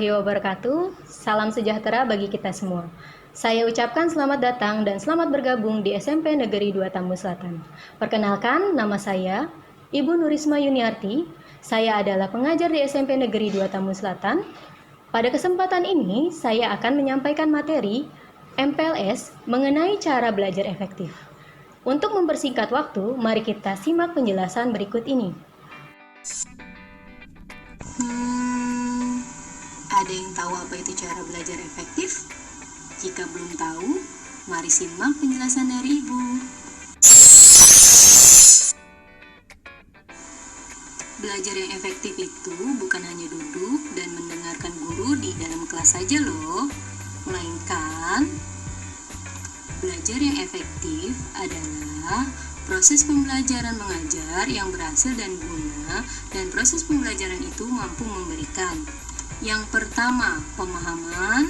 warahmatullahi wabarakatuh. Salam sejahtera bagi kita semua. Saya ucapkan selamat datang dan selamat bergabung di SMP Negeri 2 Tambun Selatan. Perkenalkan, nama saya Ibu Nurisma Yuniarti. Saya adalah pengajar di SMP Negeri 2 Tambun Selatan. Pada kesempatan ini, saya akan menyampaikan materi MPLS mengenai cara belajar efektif. Untuk mempersingkat waktu, mari kita simak penjelasan berikut ini. Ada yang tahu apa itu cara belajar efektif? Jika belum tahu, mari simak penjelasan dari Ibu. Belajar yang efektif itu bukan hanya duduk dan mendengarkan guru di dalam kelas saja loh, melainkan belajar yang efektif adalah proses pembelajaran mengajar yang berhasil dan guna, dan proses pembelajaran itu mampu memberikan yang pertama, pemahaman.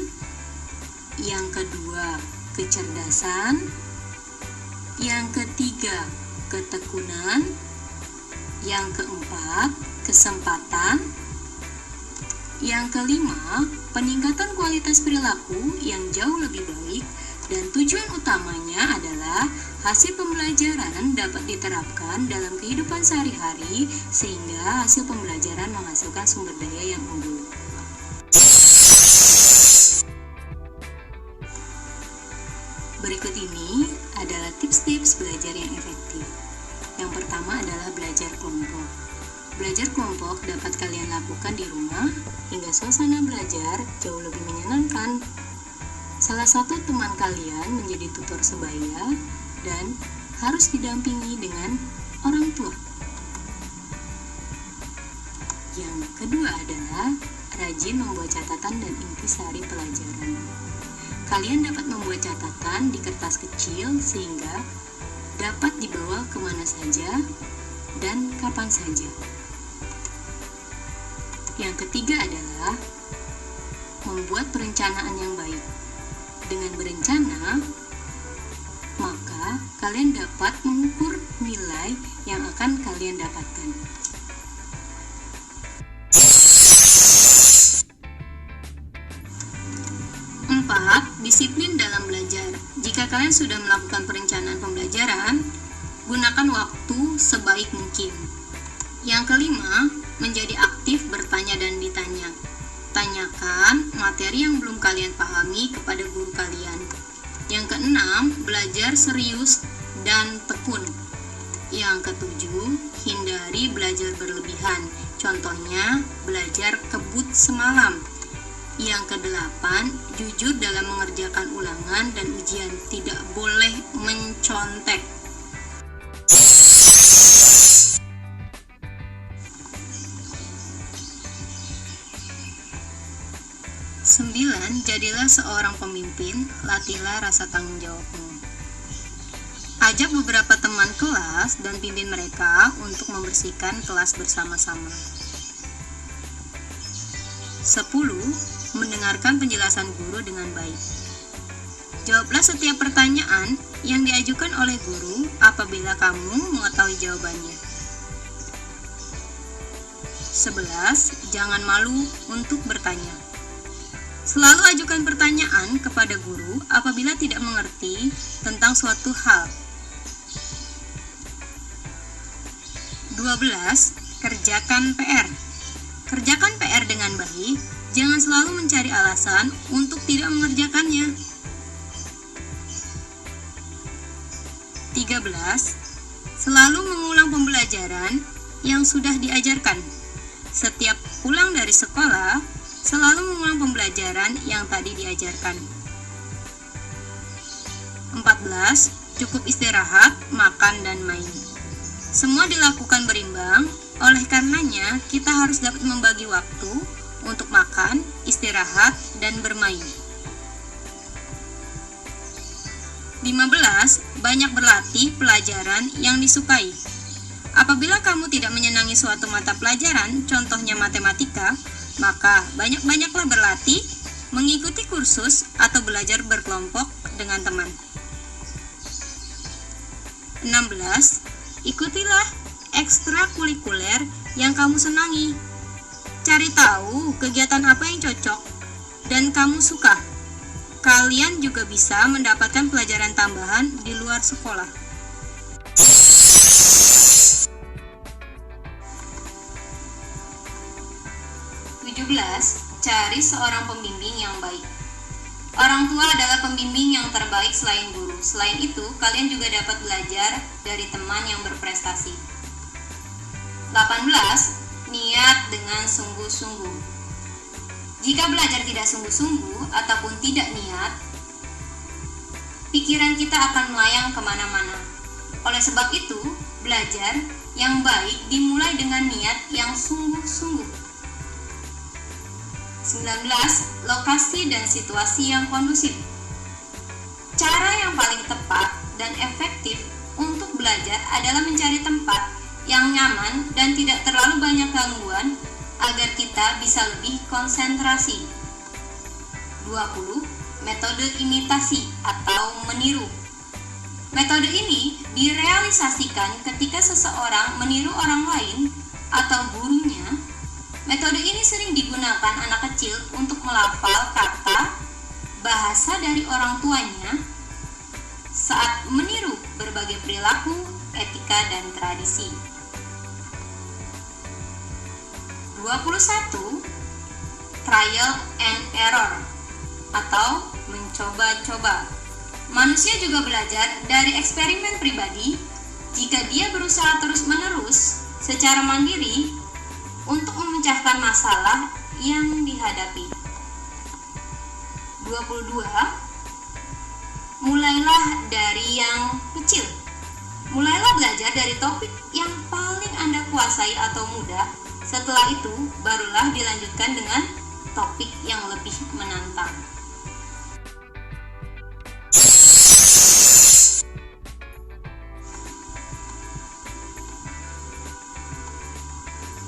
Yang kedua, kecerdasan. Yang ketiga, ketekunan. Yang keempat, kesempatan. Yang kelima, peningkatan kualitas perilaku yang jauh lebih baik. Dan tujuan utamanya adalah hasil pembelajaran dapat diterapkan dalam kehidupan sehari-hari sehingga hasil pembelajaran menghasilkan sumber daya yang unggul. Berikut ini adalah tips-tips belajar yang efektif. Yang pertama adalah belajar kelompok. Belajar kelompok dapat kalian lakukan di rumah hingga suasana belajar jauh lebih menyenangkan. Salah satu teman kalian menjadi tutor sebaya dan harus didampingi dengan orang tua. Yang kedua adalah rajin membuat catatan dan intisari pelajaran. Kalian dapat membuat catatan di kertas kecil sehingga dapat dibawa kemana saja dan kapan saja. Yang ketiga adalah membuat perencanaan yang baik. Dengan berencana, maka kalian dapat mengukur nilai yang akan kalian dapatkan. Disiplin dalam belajar. Jika kalian sudah melakukan perencanaan pembelajaran, gunakan waktu sebaik mungkin. Yang kelima, menjadi aktif bertanya dan ditanya. Tanyakan materi yang belum kalian pahami kepada guru kalian. Yang keenam, belajar serius dan tekun. Yang ketujuh, hindari belajar berlebihan. Contohnya, belajar kebut semalam. Yang kedelapan, jujur dalam mengerjakan ulangan dan ujian, tidak boleh mencontek. Sembilan, jadilah seorang pemimpin, latihlah rasa tanggung jawabmu. Ajak beberapa teman kelas dan pimpin mereka untuk membersihkan kelas bersama-sama. 10. Mendengarkan penjelasan guru dengan baik. Jawablah setiap pertanyaan yang diajukan oleh guru apabila kamu mengetahui jawabannya. 11. Jangan malu untuk bertanya. Selalu ajukan pertanyaan kepada guru apabila tidak mengerti tentang suatu hal. 12. Kerjakan PR. Kerjakan PR dengan baik. Jangan selalu mencari alasan untuk tidak mengerjakannya. 13. Selalu mengulang pembelajaran yang sudah diajarkan. Setiap pulang dari sekolah, selalu mengulang pembelajaran yang tadi diajarkan. 14. Cukup istirahat, makan, dan main. Semua dilakukan berimbang, oleh karenanya kita harus dapat membagi waktu untuk makan, istirahat, dan bermain. 15. Banyak berlatih pelajaran yang disukai. Apabila kamu tidak menyenangi suatu mata pelajaran, contohnya matematika, maka banyak-banyaklah berlatih, mengikuti kursus, atau belajar berkelompok dengan teman. 16. Ikutilah ekstrakurikuler yang kamu senangi. Cari tahu kegiatan apa yang cocok dan kamu suka. Kalian juga bisa mendapatkan pelajaran tambahan di luar sekolah. 17. Cari seorang pembimbing yang baik. Orang tua adalah pembimbing yang terbaik selain guru. Selain itu, kalian juga dapat belajar dari teman yang berprestasi. 18. Niat dengan sungguh-sungguh. Jika belajar tidak sungguh-sungguh ataupun tidak niat, pikiran kita akan melayang kemana-mana. Oleh sebab itu, belajar yang baik dimulai dengan niat yang sungguh-sungguh. 19. Lokasi dan situasi yang kondusif. Cara yang paling tepat dan efektif untuk belajar adalah mencari tempat yang nyaman dan tidak terlalu banyak gangguan agar kita bisa lebih konsentrasi. 20. Metode imitasi atau meniru. Metode ini direalisasikan ketika seseorang meniru orang lain atau gurunya. Metode ini sering digunakan anak kecil untuk melafal kata bahasa dari orang tuanya saat meniru berbagai perilaku, etika, dan tradisi. 21. Trial and error atau mencoba-coba. Manusia juga belajar dari eksperimen pribadi jika dia berusaha terus-menerus secara mandiri untuk memecahkan masalah yang dihadapi. 22. Mulailah dari yang kecil. Mulailah belajar dari topik yang paling Anda kuasai atau mudah. Setelah itu, barulah dilanjutkan dengan topik yang lebih menantang.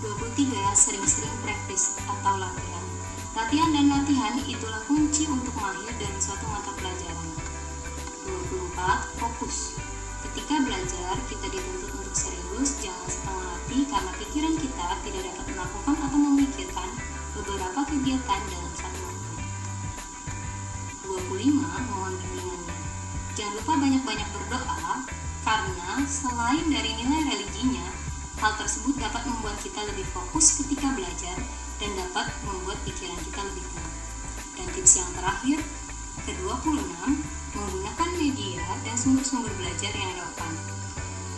23. Sering-sering praktis atau latihan. Latihan dan latihan itulah kunci untuk mahir dalam suatu mata pelajaran. 24. Fokus. Ketika belajar, kita dituntut untuk serius, jangan setengah hati karena pikiran kita tidak dapat melakukan atau memikirkan beberapa kegiatan dalam satu waktu. 25. Mohon bimbingannya. Jangan lupa banyak-banyak berdoa karena selain dari nilai religinya, hal tersebut dapat membuat kita lebih fokus ketika belajar dan dapat membuat pikiran kita lebih tenang. Dan tips yang terakhir, ke-26, menggunakan media dan sumber-sumber belajar yang relevan.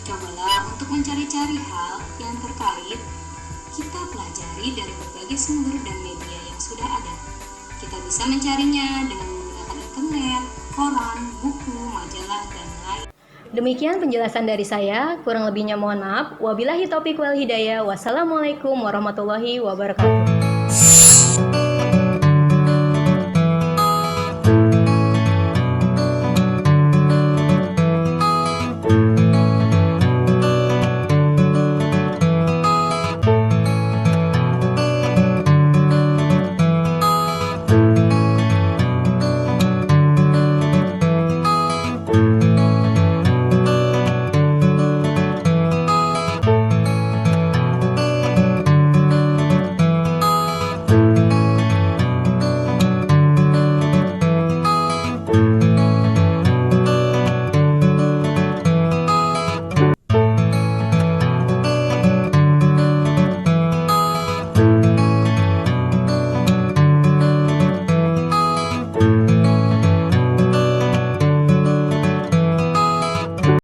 Cobalah untuk mencari-cari hal yang terkait kita pelajari dari berbagai sumber dan media yang sudah ada. Kita bisa mencarinya dengan menggunakan internet, koran, buku, majalah, dan lain. Demikian penjelasan dari saya, kurang lebihnya mohon maaf. Wabillahi taufiq wal hidayah. Wassalamualaikum warahmatullahi wabarakatuh.